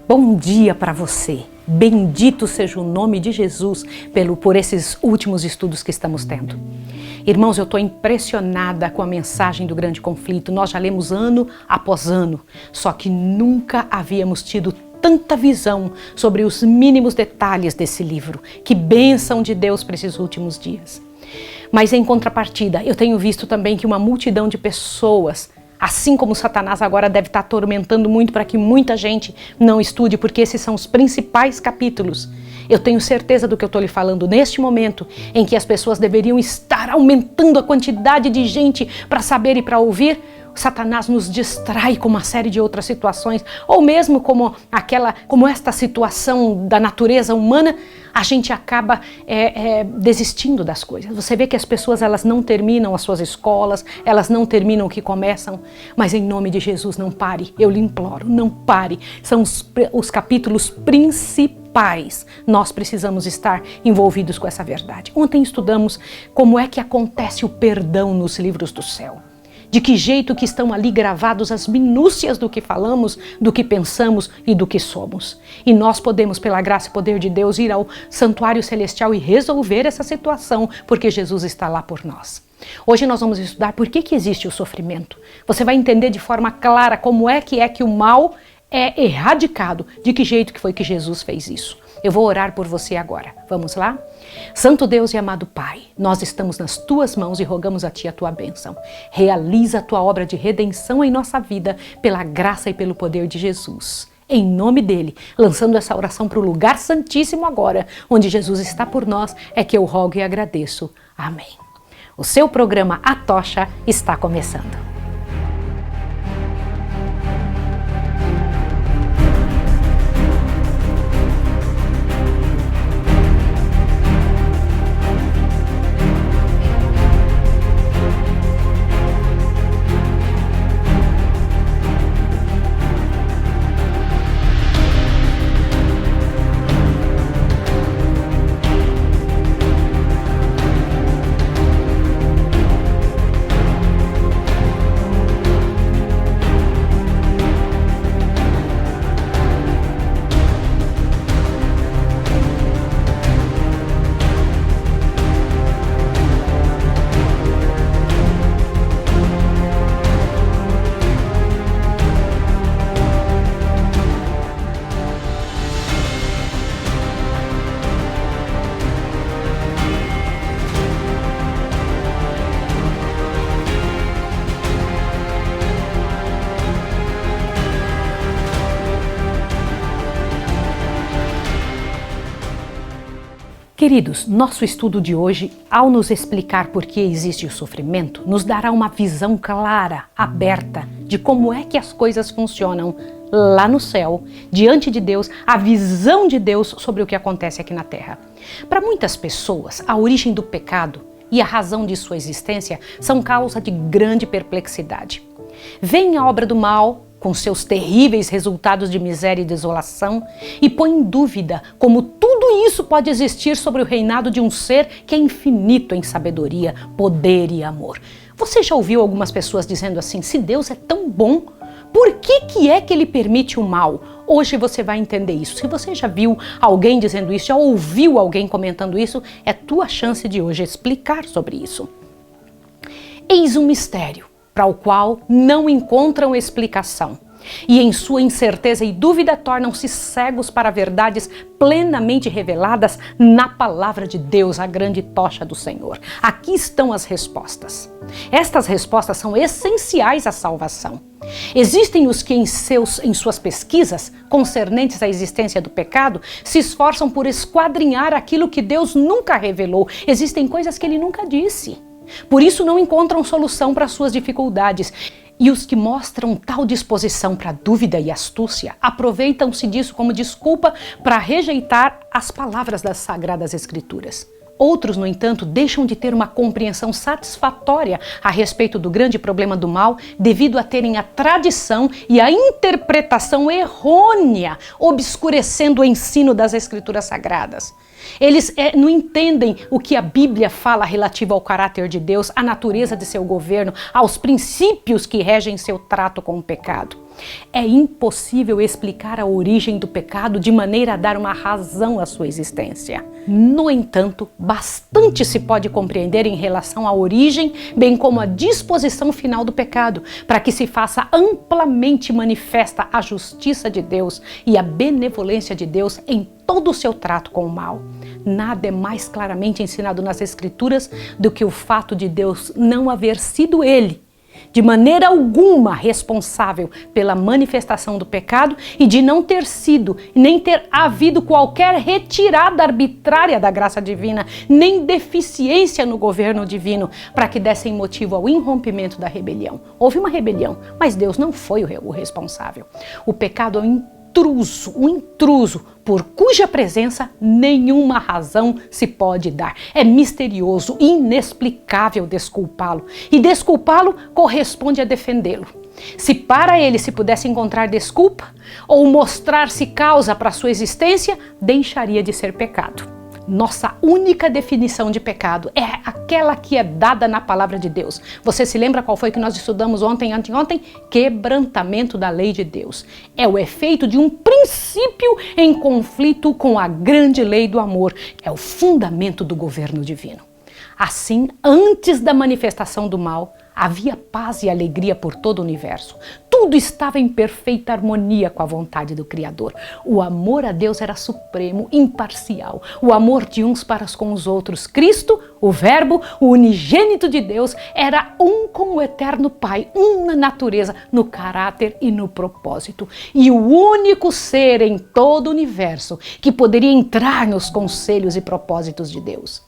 Bom dia para você. Bendito seja o nome de Jesus por esses últimos estudos que estamos tendo. Irmãos, eu estou impressionada com a mensagem do grande conflito. Nós já lemos ano após ano, só que nunca havíamos tido tanta visão sobre os mínimos detalhes desse livro. Que bênção de Deus para esses últimos dias. Mas em contrapartida, eu tenho visto também que uma multidão de pessoas, assim como Satanás agora deve estar atormentando muito para que muita gente não estude, porque esses são os principais capítulos. Eu tenho certeza do que eu estou lhe falando neste momento, em que as pessoas deveriam estar aumentando a quantidade de gente para saber e para ouvir. Satanás nos distrai com uma série de outras situações, ou mesmo como esta situação da natureza humana, a gente acaba desistindo das coisas. Você vê que as pessoas elas não terminam as suas escolas, elas não terminam o que começam, mas em nome de Jesus não pare, eu lhe imploro, não pare. São os capítulos principais. Nós precisamos estar envolvidos com essa verdade. Ontem estudamos como é que acontece o perdão nos livros do céu. De que jeito que estão ali gravados as minúcias do que falamos, do que pensamos e do que somos. E nós podemos, pela graça e poder de Deus, ir ao santuário celestial e resolver essa situação, porque Jesus está lá por nós. Hoje nós vamos estudar por que existe o sofrimento. Você vai entender de forma clara como é que o mal é erradicado, de que jeito que foi que Jesus fez isso. Eu vou orar por você agora. Vamos lá? Santo Deus e amado Pai, nós estamos nas Tuas mãos e rogamos a Ti a Tua bênção. Realiza a Tua obra de redenção em nossa vida, pela graça e pelo poder de Jesus. Em nome dEle, lançando essa oração para o lugar santíssimo agora, onde Jesus está por nós, é que eu rogo e agradeço. Amém. O seu programa A Tocha está começando. Queridos, nosso estudo de hoje, ao nos explicar por que existe o sofrimento, nos dará uma visão clara, aberta, de como é que as coisas funcionam lá no céu, diante de Deus, a visão de Deus sobre o que acontece aqui na Terra. Para muitas pessoas, a origem do pecado e a razão de sua existência são causa de grande perplexidade. Veem a obra do mal, com seus terríveis resultados de miséria e desolação, e põe em dúvida como tudo isso pode existir sobre o reinado de um ser que é infinito em sabedoria, poder e amor. Você já ouviu algumas pessoas dizendo assim, se Deus é tão bom, por que é que Ele permite o mal? Hoje você vai entender isso. Se você já viu alguém dizendo isso, já ouviu alguém comentando isso, é tua chance de hoje explicar sobre isso. Eis um mistério para o qual não encontram explicação, e em sua incerteza e dúvida tornam-se cegos para verdades plenamente reveladas na palavra de Deus, a grande tocha do Senhor. Aqui estão as respostas. Estas respostas são essenciais à salvação. Existem os que em suas pesquisas concernentes à existência do pecado se esforçam por esquadrinhar aquilo que Deus nunca revelou. Existem coisas que Ele nunca disse. Por isso não encontram solução para suas dificuldades. E os que mostram tal disposição para dúvida e astúcia aproveitam-se disso como desculpa para rejeitar as palavras das Sagradas Escrituras. Outros, no entanto, deixam de ter uma compreensão satisfatória a respeito do grande problema do mal devido a terem a tradição e a interpretação errônea obscurecendo o ensino das Escrituras Sagradas. Eles não entendem o que a Bíblia fala relativo ao caráter de Deus, à natureza de seu governo, aos princípios que regem seu trato com o pecado. É impossível explicar a origem do pecado de maneira a dar uma razão à sua existência. No entanto, bastante se pode compreender em relação à origem, bem como a disposição final do pecado, para que se faça amplamente manifesta a justiça de Deus e a benevolência de Deus em todo o seu trato com o mal. Nada é mais claramente ensinado nas Escrituras do que o fato de Deus não haver sido Ele, de maneira alguma, responsável pela manifestação do pecado e de não ter sido, nem ter havido qualquer retirada arbitrária da graça divina, nem deficiência no governo divino, para que dessem motivo ao irrompimento da rebelião. Houve uma rebelião, mas Deus não foi o responsável. O pecado é um intruso, por cuja presença nenhuma razão se pode dar. É misterioso, inexplicável desculpá-lo. E desculpá-lo corresponde a defendê-lo. Se para ele se pudesse encontrar desculpa ou mostrar-se causa para sua existência, deixaria de ser pecado. Nossa única definição de pecado é aquela que é dada na palavra de Deus. Você se lembra qual foi que nós estudamos anteontem? Quebrantamento da lei de Deus. É o efeito de um princípio em conflito com a grande lei do amor. É o fundamento do governo divino. Assim, antes da manifestação do mal, havia paz e alegria por todo o universo. Tudo estava em perfeita harmonia com a vontade do Criador. O amor a Deus era supremo, imparcial. O amor de uns para com os outros. Cristo, o Verbo, o unigênito de Deus, era um com o eterno Pai, um na natureza, no caráter e no propósito. E o único ser em todo o universo que poderia entrar nos conselhos e propósitos de Deus.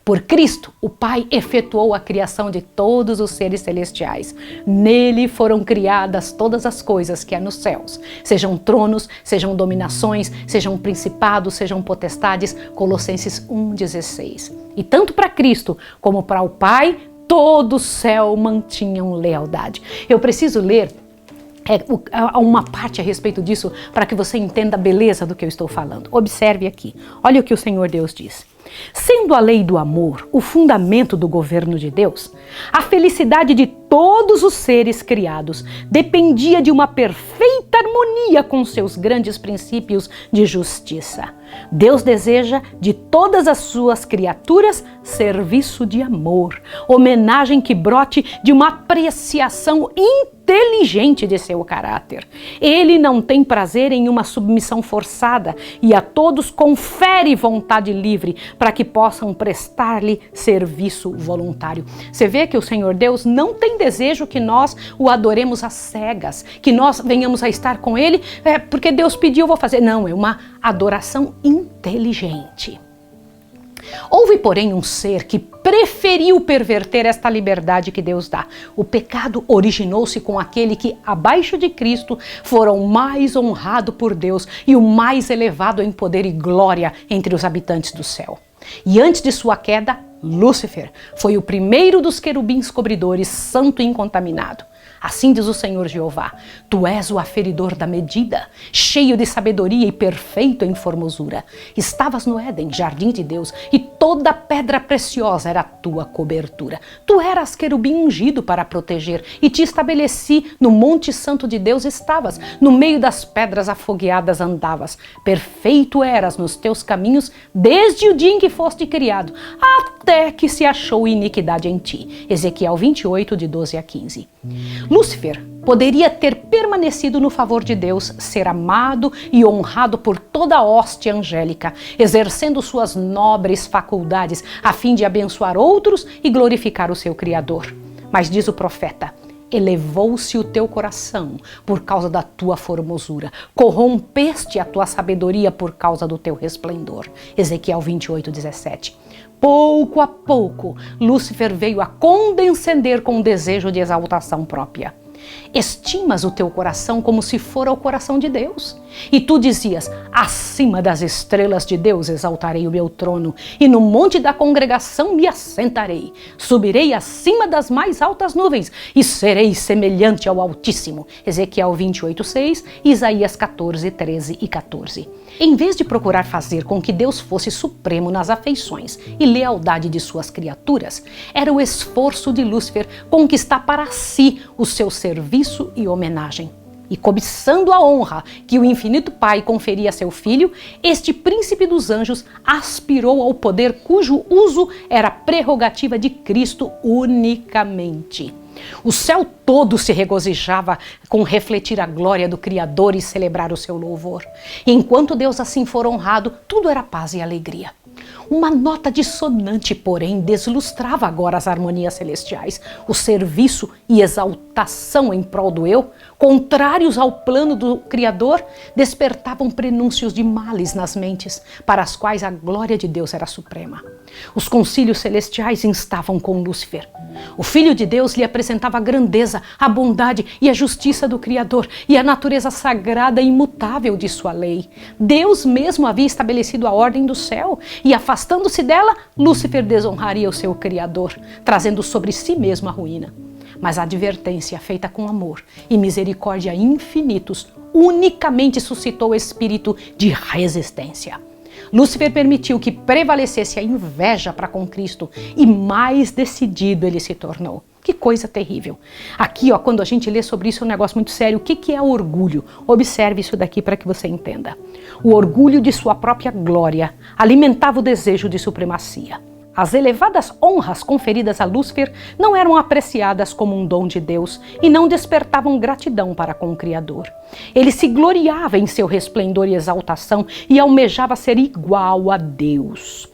Por Cristo, o Pai efetuou a criação de todos os seres celestiais. Nele foram criadas todas as coisas que há nos céus, sejam tronos, sejam dominações, sejam principados, sejam potestades. Colossenses 1,16. E tanto para Cristo como para o Pai, todo o céu mantinham lealdade. Eu preciso ler uma parte a respeito disso para que você entenda a beleza do que eu estou falando. Observe aqui. Olha o que o Senhor Deus diz. Sendo a lei do amor o fundamento do governo de Deus, a felicidade de todos os seres criados dependia de uma perfeita harmonia com seus grandes princípios de justiça. Deus deseja de todas as suas criaturas serviço de amor, homenagem que brote de uma apreciação inteligente de seu caráter. Ele não tem prazer em uma submissão forçada e a todos confere vontade livre para que possam prestar-lhe serviço voluntário. Você vê que o Senhor Deus não tem desejo que nós o adoremos às cegas, que nós venhamos a estar com Ele, porque Deus pediu, eu vou fazer. Não, é uma adoração inteligente. Houve, porém, um ser que preferiu perverter esta liberdade que Deus dá. O pecado originou-se com aquele que, abaixo de Cristo, fora o mais honrado por Deus e o mais elevado em poder e glória entre os habitantes do céu. E antes de sua queda, Lúcifer foi o primeiro dos querubins cobridores, santo e incontaminado. Assim diz o Senhor Jeová: Tu és o aferidor da medida, cheio de sabedoria e perfeito em formosura. Estavas no Éden, jardim de Deus, e toda pedra preciosa era a tua cobertura. Tu eras querubim ungido para proteger, e te estabeleci no monte santo de Deus estavas, no meio das pedras afogueadas andavas. Perfeito eras nos teus caminhos, desde o dia em que foste criado, até que se achou iniquidade em ti. Ezequiel 28, de 12 a 15. Lúcifer poderia ter permanecido no favor de Deus, ser amado e honrado por toda a hoste angélica, exercendo suas nobres faculdades a fim de abençoar outros e glorificar o seu Criador. Mas diz o profeta: elevou-se o teu coração por causa da tua formosura, corrompeste a tua sabedoria por causa do teu resplendor. Ezequiel 28, 17. Pouco a pouco, Lúcifer veio a condescender com o desejo de exaltação própria. Estimas o teu coração como se fora o coração de Deus. E tu dizias: acima das estrelas de Deus exaltarei o meu trono, e no monte da congregação me assentarei. Subirei acima das mais altas nuvens, e serei semelhante ao Altíssimo. Ezequiel 28, 6, Isaías 14, 13 e 14. Em vez de procurar fazer com que Deus fosse supremo nas afeições e lealdade de suas criaturas, era o esforço de Lúcifer conquistar para si o seu serviço e homenagem. E cobiçando a honra que o infinito Pai conferia a seu filho, este príncipe dos anjos aspirou ao poder cujo uso era prerrogativa de Cristo unicamente. O céu todo se regozijava com refletir a glória do Criador e celebrar o seu louvor. E enquanto Deus assim for honrado, tudo era paz e alegria. Uma nota dissonante, porém, deslustrava agora as harmonias celestiais. O serviço e exaltação em prol do eu, contrários ao plano do Criador, despertavam prenúncios de males nas mentes, para as quais a glória de Deus era suprema. Os concílios celestiais instavam com Lúcifer. O Filho de Deus lhe apresentava a grandeza, a bondade e a justiça do Criador e a natureza sagrada e imutável de sua lei. Deus mesmo havia estabelecido a ordem do céu e, afastando-se dela, Lúcifer desonraria o seu Criador, trazendo sobre si mesmo a ruína. Mas a advertência feita com amor e misericórdia infinitos unicamente suscitou o espírito de resistência. Lúcifer permitiu que prevalecesse a inveja para com Cristo e mais decidido ele se tornou. Que coisa terrível. Aqui, quando a gente lê sobre isso, é um negócio muito sério. O que é orgulho? Observe isso daqui para que você entenda. O orgulho de sua própria glória alimentava o desejo de supremacia. As elevadas honras conferidas a Lúcifer não eram apreciadas como um dom de Deus e não despertavam gratidão para com o Criador. Ele se gloriava em seu resplendor e exaltação e almejava ser igual a Deus.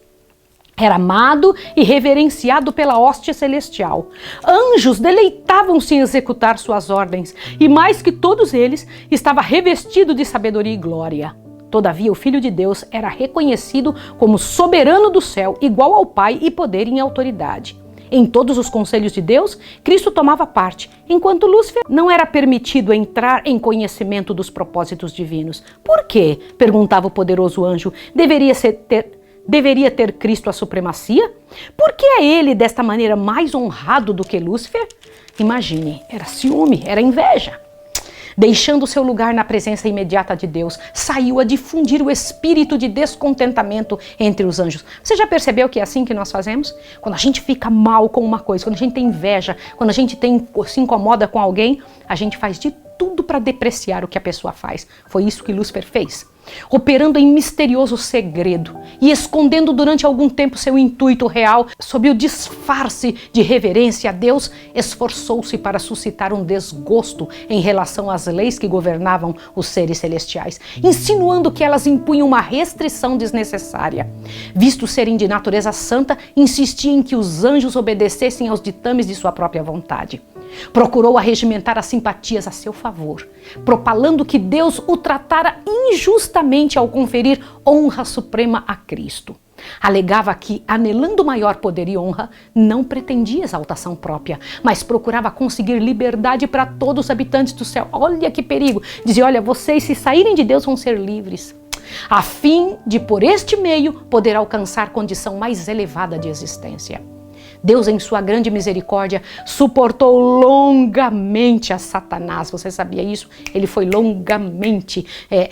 Era amado e reverenciado pela hóstia celestial. Anjos deleitavam-se em executar suas ordens e, mais que todos eles, estava revestido de sabedoria e glória. Todavia, o Filho de Deus era reconhecido como soberano do céu, igual ao Pai e poder e autoridade. Em todos os conselhos de Deus, Cristo tomava parte, enquanto Lúcifer não era permitido entrar em conhecimento dos propósitos divinos. Por quê? Perguntava o poderoso anjo. Deveria ter Cristo a supremacia? Por que é ele desta maneira mais honrado do que Lúcifer? Imagine, era ciúme, era inveja. Deixando seu lugar na presença imediata de Deus, saiu a difundir o espírito de descontentamento entre os anjos. Você já percebeu que é assim que nós fazemos? Quando a gente fica mal com uma coisa, quando a gente tem inveja, quando a gente se incomoda com alguém, a gente faz de tudo para depreciar o que a pessoa faz. Foi isso que Lúcifer fez. Operando em misterioso segredo e escondendo durante algum tempo seu intuito real, sob o disfarce de reverência a Deus, esforçou-se para suscitar um desgosto em relação às leis que governavam os seres celestiais, insinuando que elas impunham uma restrição desnecessária. Visto serem de natureza santa, insistia em que os anjos obedecessem aos ditames de sua própria vontade. Procurou arregimentar as simpatias a seu favor, propalando que Deus o tratara injustamente ao conferir honra suprema a Cristo. Alegava que, anelando maior poder e honra, não pretendia exaltação própria, mas procurava conseguir liberdade para todos os habitantes do céu. Olha que perigo! Dizia, olha, vocês se saírem de Deus vão ser livres, a fim de, por este meio, poder alcançar condição mais elevada de existência. Deus, em sua grande misericórdia, suportou longamente a Satanás. Você sabia isso? Ele foi longamente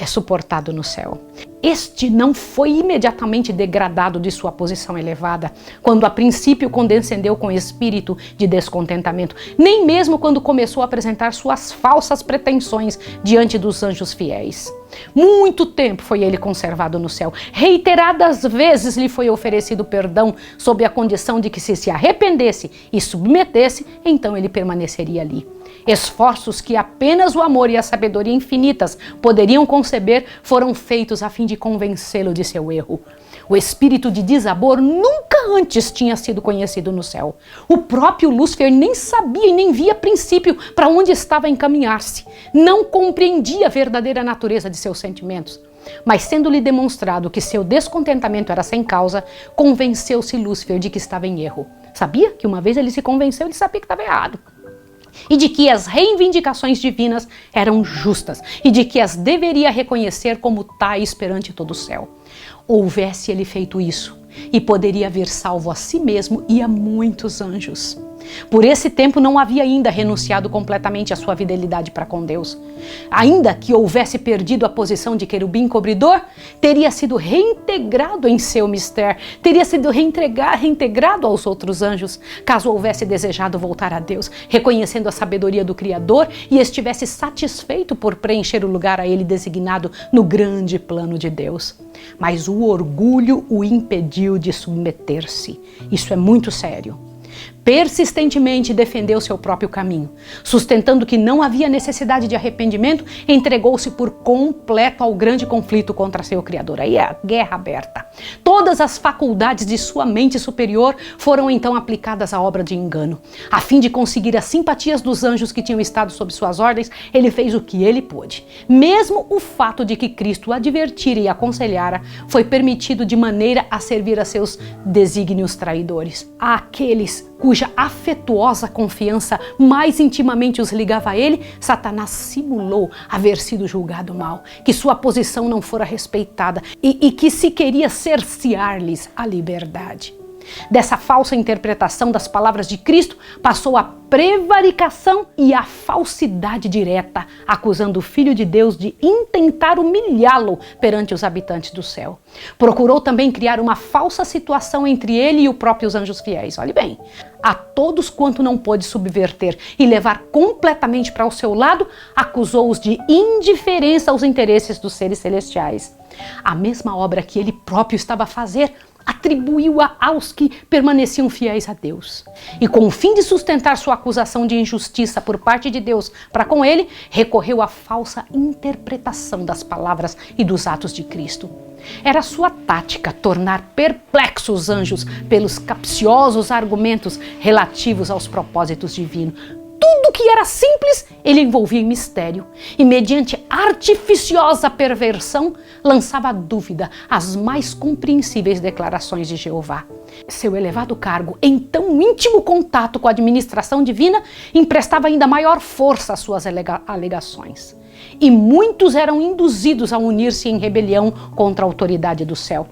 suportado no céu. Este não foi imediatamente degradado de sua posição elevada, quando a princípio condescendeu com espírito de descontentamento, nem mesmo quando começou a apresentar suas falsas pretensões diante dos anjos fiéis. Muito tempo foi ele conservado no céu. Reiteradas vezes lhe foi oferecido perdão sob a condição de que se arrependesse e submetesse, então ele permaneceria ali. Esforços que apenas o amor e a sabedoria infinitas poderiam conceber foram feitos a fim de convencê-lo de seu erro. O espírito de desabor nunca antes tinha sido conhecido no céu. O próprio Lúcifer nem sabia e nem via a princípio para onde estava a encaminhar-se. Não compreendia a verdadeira natureza de seus sentimentos. Mas sendo-lhe demonstrado que seu descontentamento era sem causa, convenceu-se Lúcifer de que estava em erro. Sabia que uma vez ele se convenceu, ele sabia que estava errado. E de que as reivindicações divinas eram justas e de que as deveria reconhecer como tais perante todo o céu. Houvesse ele feito isso, e poderia haver salvo a si mesmo e a muitos anjos. Por esse tempo não havia ainda renunciado completamente à sua fidelidade para com Deus. Ainda que houvesse perdido a posição de querubim cobridor, teria sido reintegrado em seu mistério, teria sido reintegrado aos outros anjos, caso houvesse desejado voltar a Deus, reconhecendo a sabedoria do Criador e estivesse satisfeito por preencher o lugar a ele designado no grande plano de Deus. Mas o orgulho o impediu de submeter-se. Isso é muito sério. Persistentemente defendeu seu próprio caminho, sustentando que não havia necessidade de arrependimento, entregou-se por completo ao grande conflito contra seu Criador. Aí é a guerra aberta. Todas as faculdades de sua mente superior foram então aplicadas à obra de engano. A fim de conseguir as simpatias dos anjos que tinham estado sob suas ordens, ele fez o que ele pôde. Mesmo o fato de que Cristo o advertira e aconselhara foi permitido de maneira a servir a seus desígnios traidores. Àqueles cuja afetuosa confiança mais intimamente os ligava a ele, Satanás simulou haver sido julgado mal, que sua posição não fora respeitada e que se queria cercear-lhes a liberdade. Dessa falsa interpretação das palavras de Cristo, passou a prevaricação e a falsidade direta, acusando o Filho de Deus de intentar humilhá-lo perante os habitantes do céu. Procurou também criar uma falsa situação entre ele e os próprios anjos fiéis. Olhe bem, a todos quanto não pôde subverter e levar completamente para o seu lado, acusou-os de indiferença aos interesses dos seres celestiais. A mesma obra que ele próprio estava a fazer, atribuiu-a aos que permaneciam fiéis a Deus. E com o fim de sustentar sua acusação de injustiça por parte de Deus para com ele, recorreu à falsa interpretação das palavras e dos atos de Cristo. Era sua tática tornar perplexos os anjos pelos capciosos argumentos relativos aos propósitos divinos. Tudo que era simples, ele envolvia em mistério e, mediante artificiosa perversão, lançava a dúvida às mais compreensíveis declarações de Jeová. Seu elevado cargo, em tão íntimo contato com a administração divina, emprestava ainda maior força às suas alegações. E muitos eram induzidos a unir-se em rebelião contra a autoridade do céu.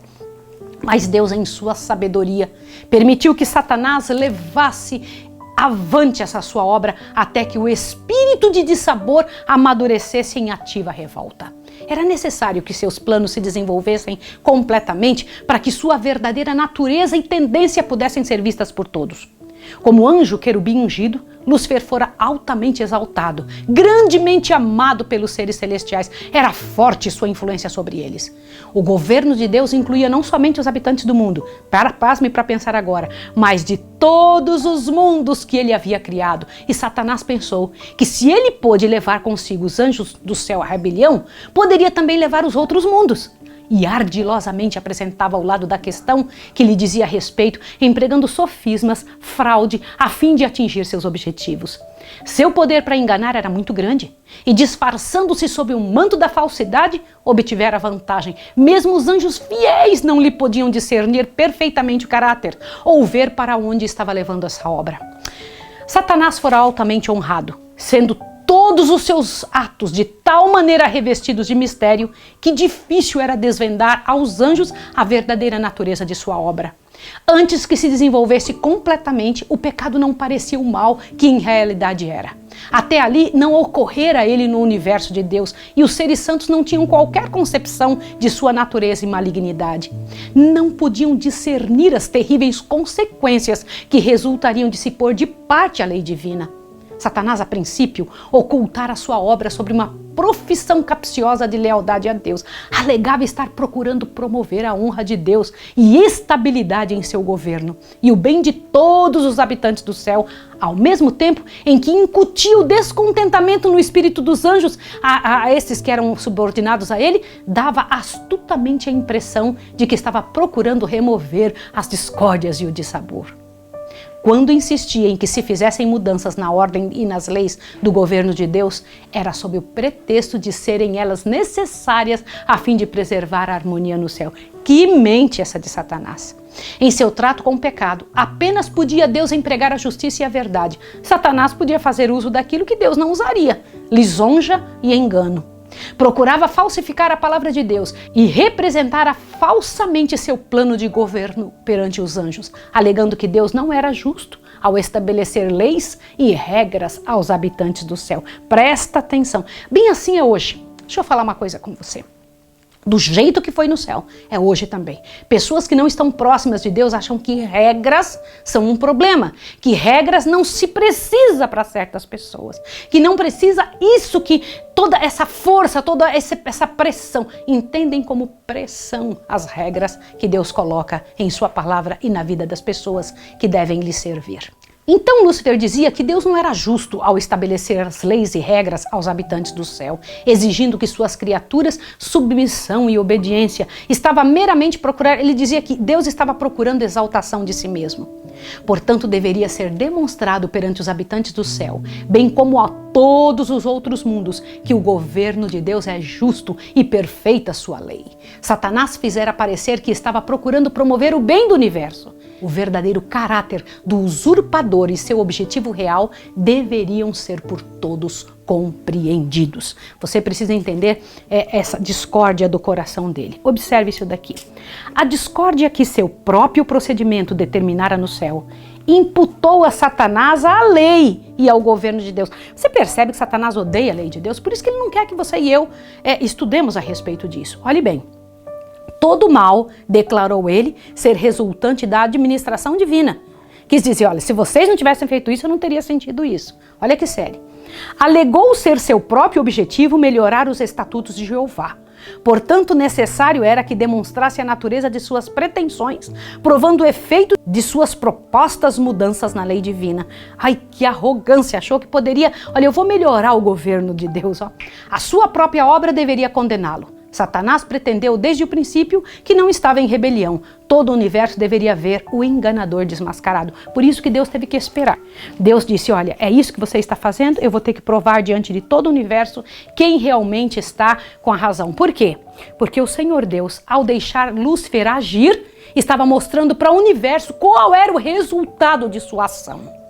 Mas Deus, em sua sabedoria, permitiu que Satanás levasse avante essa sua obra até que o espírito de dissabor amadurecesse em ativa revolta. Era necessário que seus planos se desenvolvessem completamente para que sua verdadeira natureza e tendência pudessem ser vistas por todos. Como anjo querubim ungido, Lúcifer fora altamente exaltado, grandemente amado pelos seres celestiais. Era forte sua influência sobre eles. O governo de Deus incluía não somente os habitantes do mundo, pasme para pensar agora, mas de todos os mundos que ele havia criado. E Satanás pensou que se ele pôde levar consigo os anjos do céu à rebelião, poderia também levar os outros mundos. E ardilosamente apresentava o lado da questão que lhe dizia respeito, empregando sofismas, fraude, a fim de atingir seus objetivos. Seu poder para enganar era muito grande, e disfarçando-se sob o manto da falsidade, obtivera vantagem. Mesmo os anjos fiéis não lhe podiam discernir perfeitamente o caráter, ou ver para onde estava levando essa obra. Satanás fora altamente honrado, sendo todos os seus atos de tal maneira revestidos de mistério que difícil era desvendar aos anjos a verdadeira natureza de sua obra. Antes que se desenvolvesse completamente, o pecado não parecia o mal que em realidade era. Até ali não ocorrera ele no universo de Deus e os seres santos não tinham qualquer concepção de sua natureza e malignidade. Não podiam discernir as terríveis consequências que resultariam de se pôr de parte a lei divina. Satanás, a princípio, ocultara sua obra sobre uma profissão capciosa de lealdade a Deus. Alegava estar procurando promover a honra de Deus e estabilidade em seu governo e o bem de todos os habitantes do céu, ao mesmo tempo em que incutia o descontentamento no espírito dos anjos a esses que eram subordinados a ele, dava astutamente a impressão de que estava procurando remover as discórdias e o dissabor. Quando insistia em que se fizessem mudanças na ordem e nas leis do governo de Deus, era sob o pretexto de serem elas necessárias a fim de preservar a harmonia no céu. Que mente essa de Satanás! Em seu trato com o pecado, apenas podia Deus empregar a justiça e a verdade. Satanás podia fazer uso daquilo que Deus não usaria: lisonja e engano. Procurava falsificar a palavra de Deus e representara falsamente seu plano de governo perante os anjos, alegando que Deus não era justo ao estabelecer leis e regras aos habitantes do céu. Presta atenção. Bem assim é hoje. Deixa eu falar uma coisa com você. Do jeito que foi no céu, é hoje também. Pessoas que não estão próximas de Deus acham que regras são um problema, que regras não se precisa para certas pessoas, que não precisa isso, que toda essa força, toda essa pressão, entendem como pressão as regras que Deus coloca em sua palavra e na vida das pessoas que devem lhe servir. Então Lúcifer dizia que Deus não era justo ao estabelecer as leis e regras aos habitantes do céu, exigindo que suas criaturas submissão e obediência. Estava meramente ele dizia que Deus estava procurando exaltação de si mesmo. Portanto, deveria ser demonstrado perante os habitantes do céu, bem como a todos os outros mundos, que o governo de Deus é justo e perfeita sua lei. Satanás fizera parecer que estava procurando promover o bem do universo. O verdadeiro caráter do usurpador e seu objetivo real deveriam ser por todos compreendidos. Você precisa entender essa discórdia do coração dele. Observe isso daqui. A discórdia que seu próprio procedimento determinara no céu imputou a Satanás à lei e ao governo de Deus. Você percebe que Satanás odeia a lei de Deus? Por isso que ele não quer que você e eu estudemos a respeito disso. Olhe bem. Todo mal, declarou ele, ser resultante da administração divina. Quis dizer, olha, se vocês não tivessem feito isso, eu não teria sentido isso. Olha que sério. Alegou ser seu próprio objetivo melhorar os estatutos de Jeová. Portanto, necessário era que demonstrasse a natureza de suas pretensões, provando o efeito de suas propostas mudanças na lei divina. Ai, que arrogância! Achou que poderia... Olha, eu vou melhorar o governo de Deus. Ó. A sua própria obra deveria condená-lo. Satanás pretendeu desde o princípio que não estava em rebelião. Todo o universo deveria ver o enganador desmascarado. Por isso que Deus teve que esperar. Deus disse, olha, é isso que você está fazendo, eu vou ter que provar diante de todo o universo quem realmente está com a razão. Por quê? Porque o Senhor Deus, ao deixar Lúcifer agir, estava mostrando para o universo qual era o resultado de sua ação.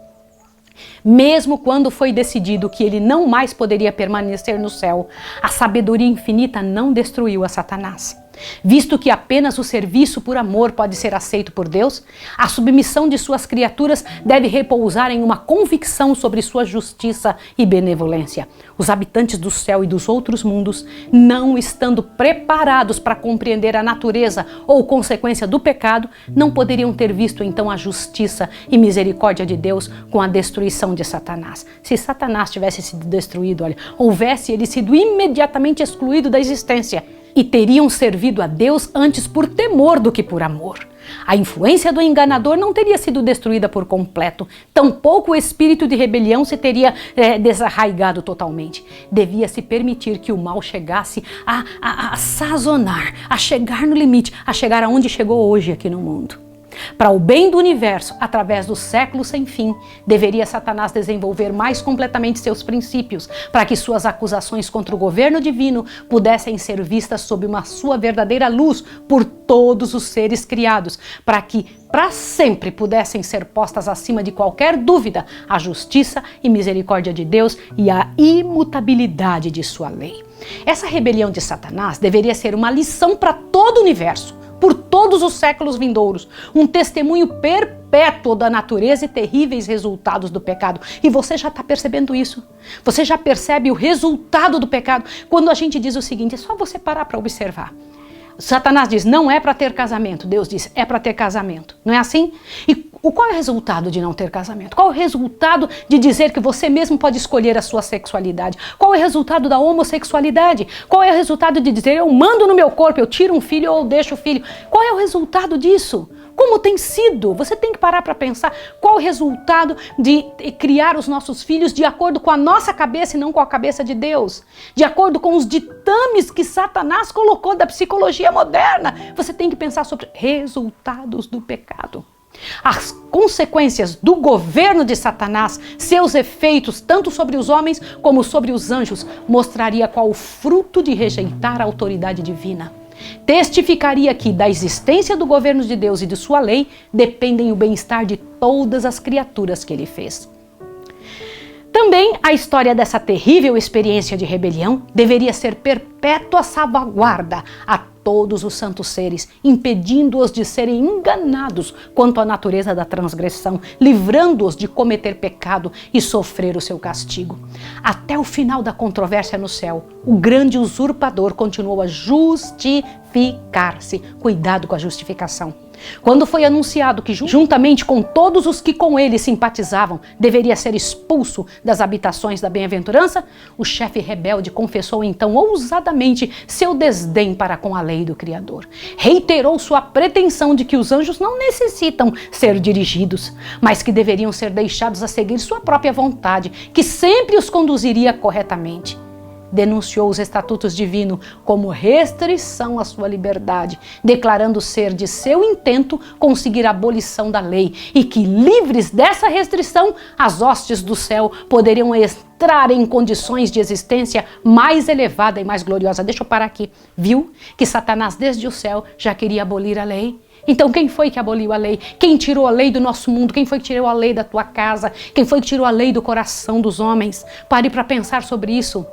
Mesmo quando foi decidido que ele não mais poderia permanecer no céu, a sabedoria infinita não destruiu a Satanás. Visto que apenas o serviço por amor pode ser aceito por Deus, a submissão de suas criaturas deve repousar em uma convicção sobre sua justiça e benevolência. Os habitantes do céu e dos outros mundos, não estando preparados para compreender a natureza ou consequência do pecado, não poderiam ter visto então a justiça e misericórdia de Deus com a destruição de Satanás. Se Satanás tivesse sido destruído, olha, houvesse ele sido imediatamente excluído da existência, e teriam servido a Deus antes por temor do que por amor. A influência do enganador não teria sido destruída por completo, tampouco o espírito de rebelião se teria desarraigado totalmente. Devia-se permitir que o mal chegasse a sazonar, a chegar no limite, a chegar aonde chegou hoje aqui no mundo. Para o bem do universo, através dos séculos sem fim, deveria Satanás desenvolver mais completamente seus princípios, para que suas acusações contra o governo divino pudessem ser vistas sob uma sua verdadeira luz por todos os seres criados, para que para sempre pudessem ser postas acima de qualquer dúvida a justiça e misericórdia de Deus e a imutabilidade de sua lei. Essa rebelião de Satanás deveria ser uma lição para todo o universo, por todos os séculos vindouros, um testemunho perpétuo da natureza e terríveis resultados do pecado. E você já está percebendo isso? Você já percebe o resultado do pecado? Quando a gente diz o seguinte, é só você parar para observar. Satanás diz, não é para ter casamento. Deus diz, é para ter casamento. Não é assim? E qual é o resultado de não ter casamento? Qual é o resultado de dizer que você mesmo pode escolher a sua sexualidade? Qual é o resultado da homossexualidade? Qual é o resultado de dizer, eu mando no meu corpo, eu tiro um filho ou deixo o filho? Qual é o resultado disso? Como tem sido? Você tem que parar para pensar qual o resultado de criar os nossos filhos de acordo com a nossa cabeça e não com a cabeça de Deus. De acordo com os ditames que Satanás colocou da psicologia moderna. Você tem que pensar sobre resultados do pecado. As consequências do governo de Satanás, seus efeitos tanto sobre os homens como sobre os anjos, mostraria qual o fruto de rejeitar a autoridade divina. Testificaria que da existência do governo de Deus e de sua lei dependem o bem-estar de todas as criaturas que ele fez. Também a história dessa terrível experiência de rebelião deveria ser perpétua salvaguarda a todos os santos seres, impedindo-os de serem enganados quanto à natureza da transgressão, livrando-os de cometer pecado e sofrer o seu castigo. Até o final da controvérsia no céu, o grande usurpador continuou a justificar-se. Cuidado com a justificação. Quando foi anunciado que, juntamente com todos os que com ele simpatizavam, deveria ser expulso das habitações da bem-aventurança, o chefe rebelde confessou então ousadamente seu desdém para com a lei do Criador. Reiterou sua pretensão de que os anjos não necessitam ser dirigidos, mas que deveriam ser deixados a seguir sua própria vontade, que sempre os conduziria corretamente. Denunciou os estatutos divinos como restrição à sua liberdade, declarando ser de seu intento conseguir a abolição da lei e que, livres dessa restrição, as hostes do céu poderiam entrar em condições de existência mais elevada e mais gloriosa. Deixa eu parar aqui. Viu que Satanás desde o céu já queria abolir a lei? Então quem foi que aboliu a lei? Quem tirou a lei do nosso mundo? Quem foi que tirou a lei da tua casa? Quem foi que tirou a lei do coração dos homens? Pare para pensar sobre isso.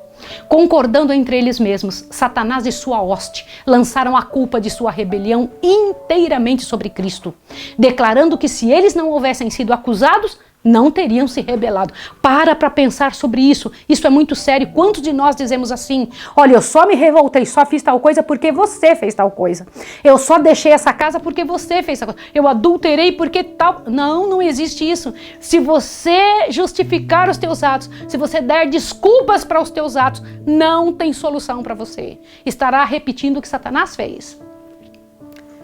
Concordando entre eles mesmos, Satanás e sua hoste lançaram a culpa de sua rebelião inteiramente sobre Cristo, declarando que se eles não houvessem sido acusados, não teriam se rebelado. Para pensar sobre isso. Isso é muito sério. Quantos de nós dizemos assim: olha, eu só me revoltei, só fiz tal coisa porque você fez tal coisa. Eu só deixei essa casa porque você fez tal coisa. Eu adulterei porque tal... Não existe isso. Se você justificar os teus atos, se você der desculpas para os teus atos, não tem solução para você. Estará repetindo o que Satanás fez.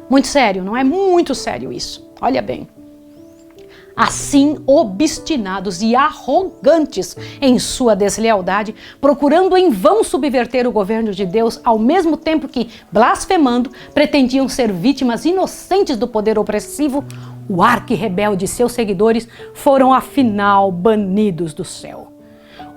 Muito sério, não é? Muito sério isso. Olha bem. Assim, obstinados e arrogantes em sua deslealdade, procurando em vão subverter o governo de Deus, ao mesmo tempo que, blasfemando, pretendiam ser vítimas inocentes do poder opressivo, o arqui-rebelde e seus seguidores foram afinal banidos do céu.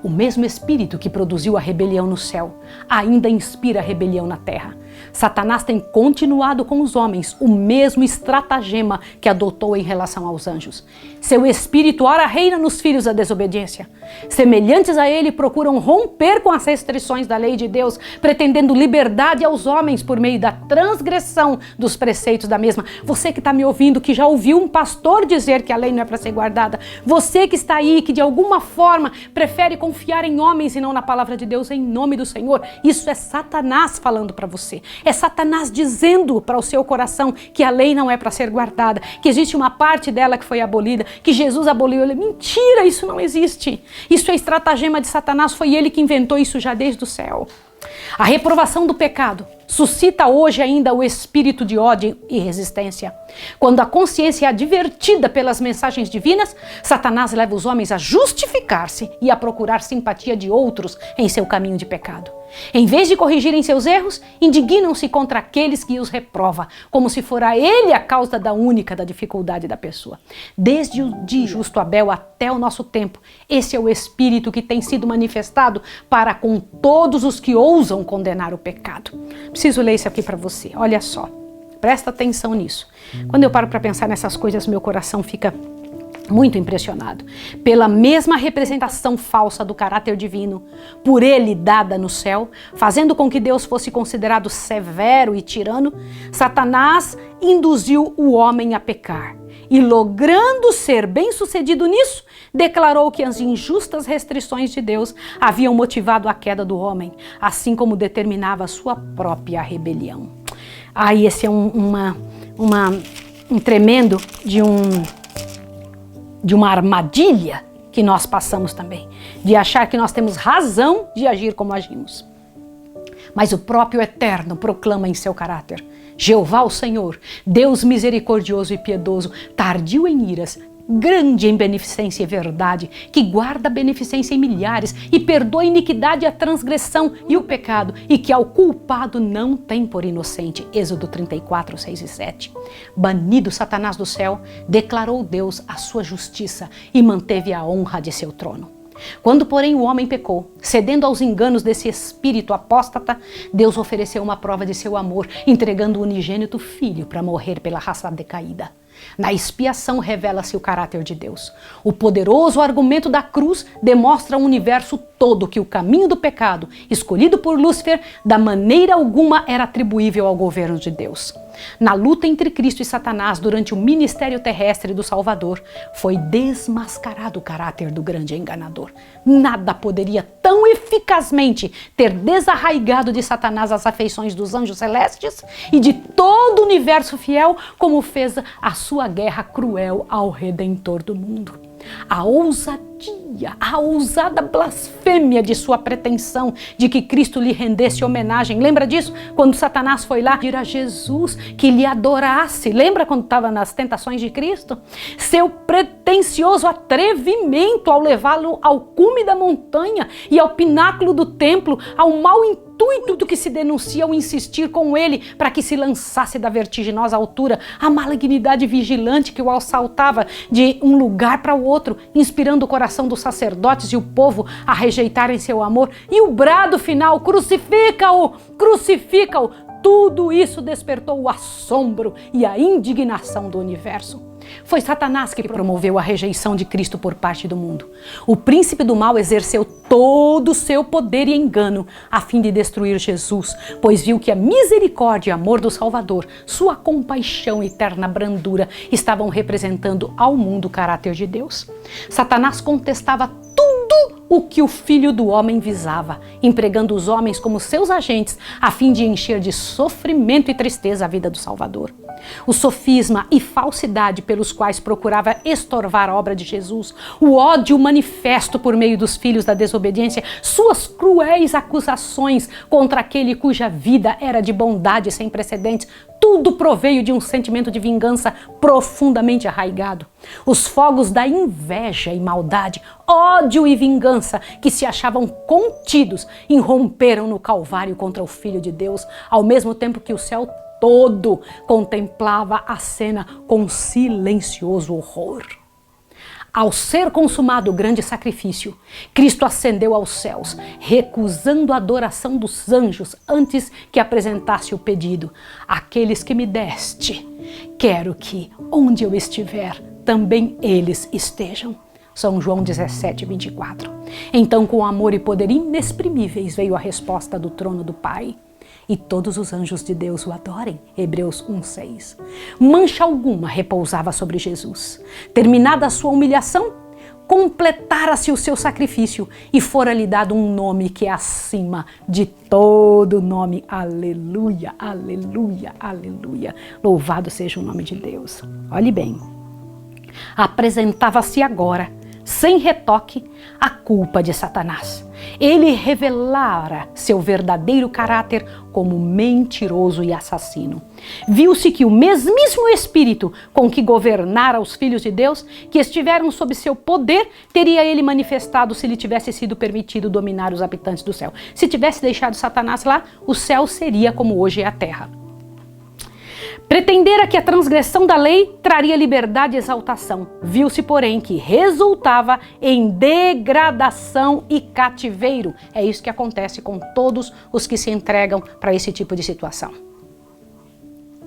O mesmo espírito que produziu a rebelião no céu ainda inspira a rebelião na terra. Satanás tem continuado com os homens o mesmo estratagema que adotou em relação aos anjos. Seu espírito ora reina nos filhos da desobediência. Semelhantes a ele, procuram romper com as restrições da lei de Deus, pretendendo liberdade aos homens por meio da transgressão dos preceitos da mesma. Você que está me ouvindo, que já ouviu um pastor dizer que a lei não é para ser guardada. Você que está aí, que de alguma forma prefere confiar em homens e não na palavra de Deus, em nome do Senhor. Isso é Satanás falando para você. É Satanás dizendo para o seu coração que a lei não é para ser guardada, que existe uma parte dela que foi abolida, que Jesus aboliu. Mentira, isso não existe. Isso é estratagema de Satanás, foi ele que inventou isso já desde o céu. A reprovação do pecado suscita hoje ainda o espírito de ódio e resistência. Quando a consciência é advertida pelas mensagens divinas, Satanás leva os homens a justificar-se e a procurar simpatia de outros em seu caminho de pecado. Em vez de corrigirem seus erros, indignam-se contra aqueles que os reprova, como se fora ele a causa da dificuldade da pessoa. Desde o de justo Abel até o nosso tempo, esse é o espírito que tem sido manifestado para com todos os que ousam condenar o pecado. Preciso ler isso aqui para você, olha só, presta atenção nisso. Quando eu paro para pensar nessas coisas, meu coração fica muito impressionado. Pela mesma representação falsa do caráter divino, por ele dada no céu, fazendo com que Deus fosse considerado severo e tirano, Satanás induziu o homem a pecar. E logrando ser bem-sucedido nisso, declarou que as injustas restrições de Deus haviam motivado a queda do homem, assim como determinava a sua própria rebelião. Esse é um tremendo de uma armadilha que nós passamos também, de achar que nós temos razão de agir como agimos. Mas o próprio Eterno proclama em seu caráter: Jeová o Senhor, Deus misericordioso e piedoso, tardio em iras, grande em beneficência e verdade, que guarda a beneficência em milhares e perdoa a iniquidade, a transgressão e o pecado, e que ao culpado não tem por inocente. Êxodo 34, 6 e 7. Banido Satanás do céu, declarou Deus a sua justiça e manteve a honra de seu trono. Quando, porém, o homem pecou, cedendo aos enganos desse espírito apóstata, Deus ofereceu uma prova de seu amor, entregando o unigênito filho para morrer pela raça decaída. Na expiação revela-se o caráter de Deus. O poderoso argumento da cruz demonstra ao universo todo que o caminho do pecado, escolhido por Lúcifer, da maneira alguma era atribuível ao governo de Deus. Na luta entre Cristo e Satanás durante o ministério terrestre do Salvador, foi desmascarado o caráter do grande enganador. Nada poderia tão eficazmente ter desarraigado de Satanás as afeições dos anjos celestes e de todo o universo fiel como fez a sua guerra cruel ao Redentor do mundo. A ousadia, a ousada blasfêmia de sua pretensão de que Cristo lhe rendesse homenagem. Lembra disso? Quando Satanás foi lá pedir a Jesus que lhe adorasse. Lembra quando estava nas tentações de Cristo? Seu pretensioso atrevimento ao levá-lo ao cume da montanha e ao pináculo do templo, ao mau intuito do que se denuncia ao insistir com ele para que se lançasse da vertiginosa altura, a malignidade vigilante que o assaltava de um lugar para o outro, inspirando o coração dos sacerdotes e o povo a rejeitarem seu amor, e o brado final, crucifica-o, crucifica-o. Tudo isso despertou o assombro e a indignação do universo. Foi Satanás que promoveu a rejeição de Cristo por parte do mundo. O príncipe do mal exerceu todo o seu poder e engano a fim de destruir Jesus, pois viu que a misericórdia e amor do Salvador, sua compaixão e eterna brandura estavam representando ao mundo o caráter de Deus. Satanás contestava tudo o que o Filho do Homem visava, empregando os homens como seus agentes a fim de encher de sofrimento e tristeza a vida do Salvador. O sofisma e falsidade pelos quais procurava estorvar a obra de Jesus, o ódio manifesto por meio dos filhos da desobediência, suas cruéis acusações contra aquele cuja vida era de bondade sem precedentes, tudo proveio de um sentimento de vingança profundamente arraigado. Os fogos da inveja e maldade, ódio e vingança que se achavam contidos, irromperam no Calvário contra o Filho de Deus, ao mesmo tempo que o céu todo contemplava a cena com silencioso horror. Ao ser consumado o grande sacrifício, Cristo ascendeu aos céus, recusando a adoração dos anjos antes que apresentasse o pedido: aqueles que me deste, quero que, onde eu estiver, também eles estejam. São João 17, 24. Então, com amor e poder inexprimíveis, veio a resposta do trono do Pai. E todos os anjos de Deus o adorem. Hebreus 1:6. Mancha alguma repousava sobre Jesus. Terminada a sua humilhação, completara-se o seu sacrifício e fora-lhe dado um nome que é acima de todo nome. Aleluia, aleluia, aleluia. Louvado seja o nome de Deus. Olhe bem, apresentava-se agora, sem retoque, a culpa de Satanás. Ele revelara seu verdadeiro caráter como mentiroso e assassino. Viu-se que o mesmíssimo espírito com que governara os filhos de Deus, que estiveram sob seu poder, teria ele manifestado se lhe tivesse sido permitido dominar os habitantes do céu. Se tivesse deixado Satanás lá, o céu seria como hoje é a terra. Pretendera que a transgressão da lei traria liberdade e exaltação. Viu-se, porém, que resultava em degradação e cativeiro. É isso que acontece com todos os que se entregam para esse tipo de situação.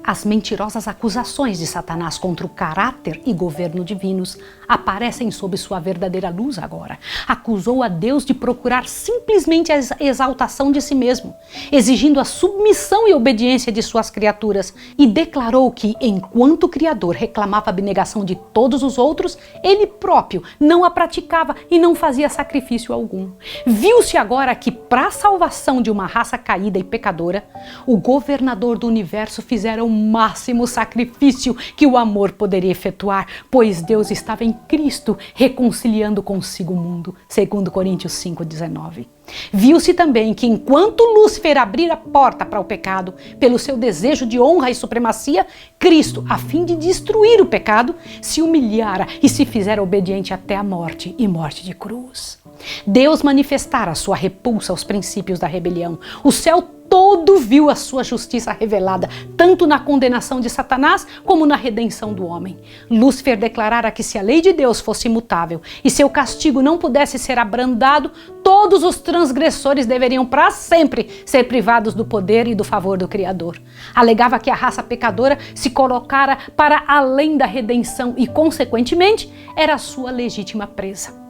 As mentirosas acusações de Satanás contra o caráter e governo divinos aparecem sob sua verdadeira luz agora. Acusou a Deus de procurar simplesmente a exaltação de si mesmo, exigindo a submissão e obediência de suas criaturas, e declarou que, enquanto o Criador reclamava a abnegação de todos os outros, ele próprio não a praticava e não fazia sacrifício algum. Viu-se agora que, para a salvação de uma raça caída e pecadora, o governador do universo fizera o máximo sacrifício que o amor poderia efetuar, pois Deus estava em Cristo reconciliando consigo o mundo, 2 Coríntios 5,19. Viu-se também que enquanto Lúcifer abrira a porta para o pecado, pelo seu desejo de honra e supremacia, Cristo, a fim de destruir o pecado, se humilhara e se fizera obediente até a morte e morte de cruz. Deus manifestara sua repulsa aos princípios da rebelião. O céu todo viu a sua justiça revelada, tanto na condenação de Satanás como na redenção do homem. Lúcifer declarara que se a lei de Deus fosse imutável e seu castigo não pudesse ser abrandado, todos os transgressores deveriam para sempre ser privados do poder e do favor do Criador. Alegava que a raça pecadora se colocara para além da redenção e, consequentemente, era a sua legítima presa.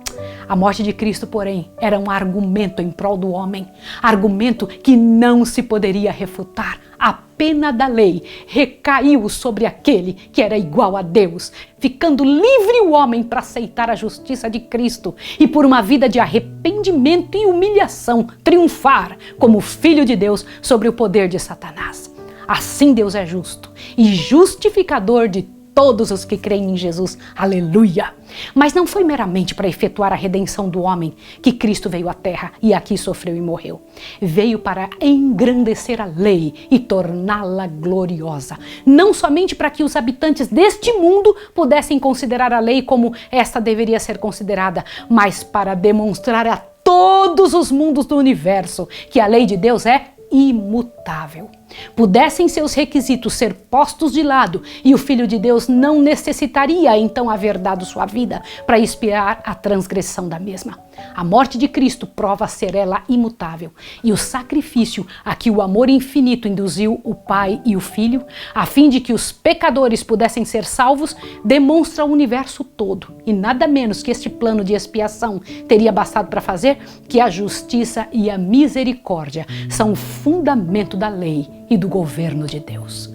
A morte de Cristo, porém, era um argumento em prol do homem, argumento que não se poderia refutar. A pena da lei recaiu sobre aquele que era igual a Deus, ficando livre o homem para aceitar a justiça de Cristo e, por uma vida de arrependimento e humilhação, triunfar como Filho de Deus sobre o poder de Satanás. Assim Deus é justo e justificador de todos os que creem em Jesus. Aleluia! Mas não foi meramente para efetuar a redenção do homem que Cristo veio à terra e aqui sofreu e morreu. Veio para engrandecer a lei e torná-la gloriosa. Não somente para que os habitantes deste mundo pudessem considerar a lei como esta deveria ser considerada, mas para demonstrar a todos os mundos do universo que a lei de Deus é imutável. Pudessem seus requisitos ser postos de lado e o Filho de Deus não necessitaria então haver dado sua vida para expiar a transgressão da mesma. A morte de Cristo prova ser ela imutável e o sacrifício a que o amor infinito induziu o Pai e o Filho, a fim de que os pecadores pudessem ser salvos, demonstra o universo todo e nada menos que este plano de expiação teria bastado para fazer que a justiça e a misericórdia são o fundamento da lei e do governo de Deus.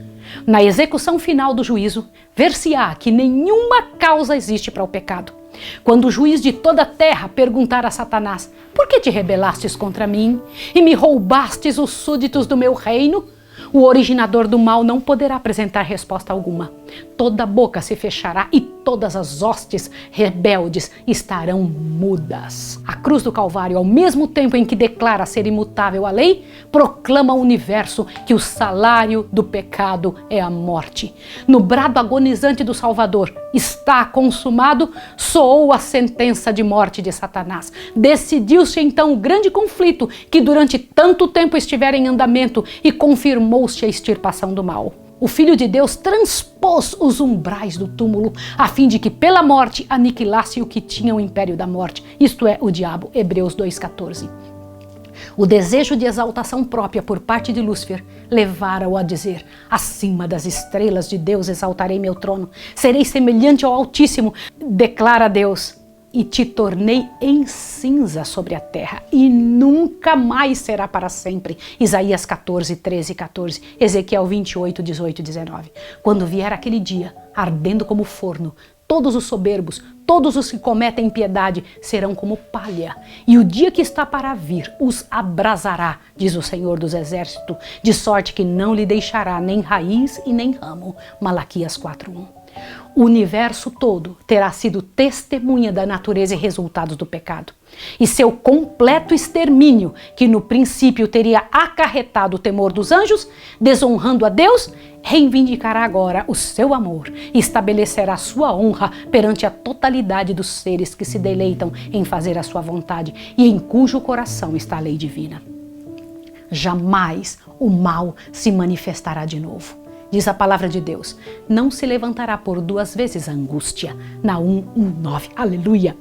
Na execução final do juízo, ver-se-á que nenhuma causa existe para o pecado. Quando o juiz de toda a terra perguntar a Satanás: por que te rebelastes contra mim e me roubastes os súditos do meu reino? O originador do mal não poderá apresentar resposta alguma. Toda boca se fechará e todas as hostes rebeldes estarão mudas. A cruz do Calvário, ao mesmo tempo em que declara ser imutável a lei, proclama ao universo que o salário do pecado é a morte. No brado agonizante do Salvador, está consumado, soou a sentença de morte de Satanás. Decidiu-se então o grande conflito que durante tanto tempo estivera em andamento e confirmou-se a extirpação do mal. O Filho de Deus transpôs os umbrais do túmulo, a fim de que pela morte aniquilasse o que tinha o império da morte, isto é, o diabo. Hebreus 2,14. O desejo de exaltação própria por parte de Lúcifer levara-o a dizer: acima das estrelas de Deus exaltarei meu trono, serei semelhante ao Altíssimo, declara Deus, e te tornei em cinza sobre a terra, e nunca mais será para sempre. Isaías 14, 13 e 14, Ezequiel 28, 18 e 19. Quando vier aquele dia, ardendo como forno, todos os soberbos, todos os que cometem impiedade serão como palha, e o dia que está para vir os abrasará, diz o Senhor dos Exércitos, de sorte que não lhe deixará nem raiz e nem ramo. Malaquias 4:1. O universo todo terá sido testemunha da natureza e resultados do pecado. E seu completo extermínio, que no princípio teria acarretado o temor dos anjos, desonrando a Deus, reivindicará agora o seu amor e estabelecerá sua honra perante a totalidade dos seres que se deleitam em fazer a sua vontade e em cujo coração está a lei divina. Jamais o mal se manifestará de novo. Diz a palavra de Deus: não se levantará por duas vezes a angústia. Naum 1:9. Aleluia!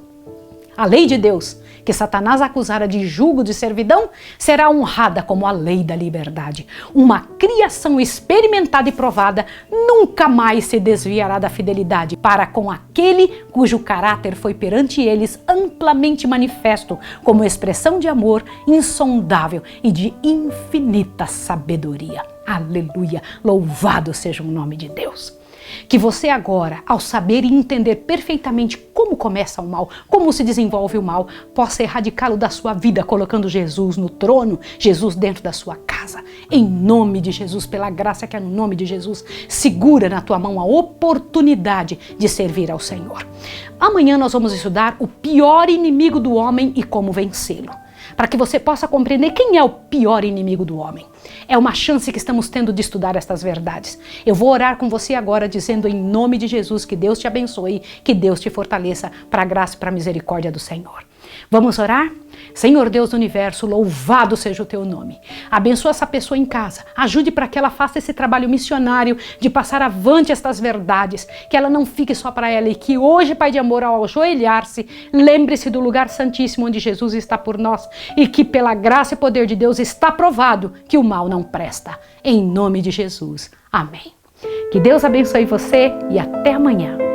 A lei de Deus, que Satanás acusara de jugo de servidão, será honrada como a lei da liberdade. Uma criação experimentada e provada nunca mais se desviará da fidelidade para com aquele cujo caráter foi perante eles amplamente manifesto como expressão de amor insondável e de infinita sabedoria. Aleluia! Louvado seja o nome de Deus! Que você agora, ao saber e entender perfeitamente como começa o mal, como se desenvolve o mal, possa erradicá-lo da sua vida, colocando Jesus no trono, Jesus dentro da sua casa. Em nome de Jesus, pela graça que é no nome de Jesus, segura na tua mão a oportunidade de servir ao Senhor. Amanhã nós vamos estudar o pior inimigo do homem e como vencê-lo, para que você possa compreender quem é o pior inimigo do homem. É uma chance que estamos tendo de estudar estas verdades. Eu vou orar com você agora, dizendo em nome de Jesus que Deus te abençoe, que Deus te fortaleça para a graça e para a misericórdia do Senhor. Vamos orar? Senhor Deus do Universo, louvado seja o teu nome. Abençoa essa pessoa em casa. Ajude para que ela faça esse trabalho missionário de passar avante estas verdades. Que ela não fique só para ela e que hoje, Pai de amor, ao ajoelhar-se, lembre-se do lugar santíssimo onde Jesus está por nós e que pela graça e poder de Deus está provado que o mal não presta. Em nome de Jesus. Amém. Que Deus abençoe você e até amanhã.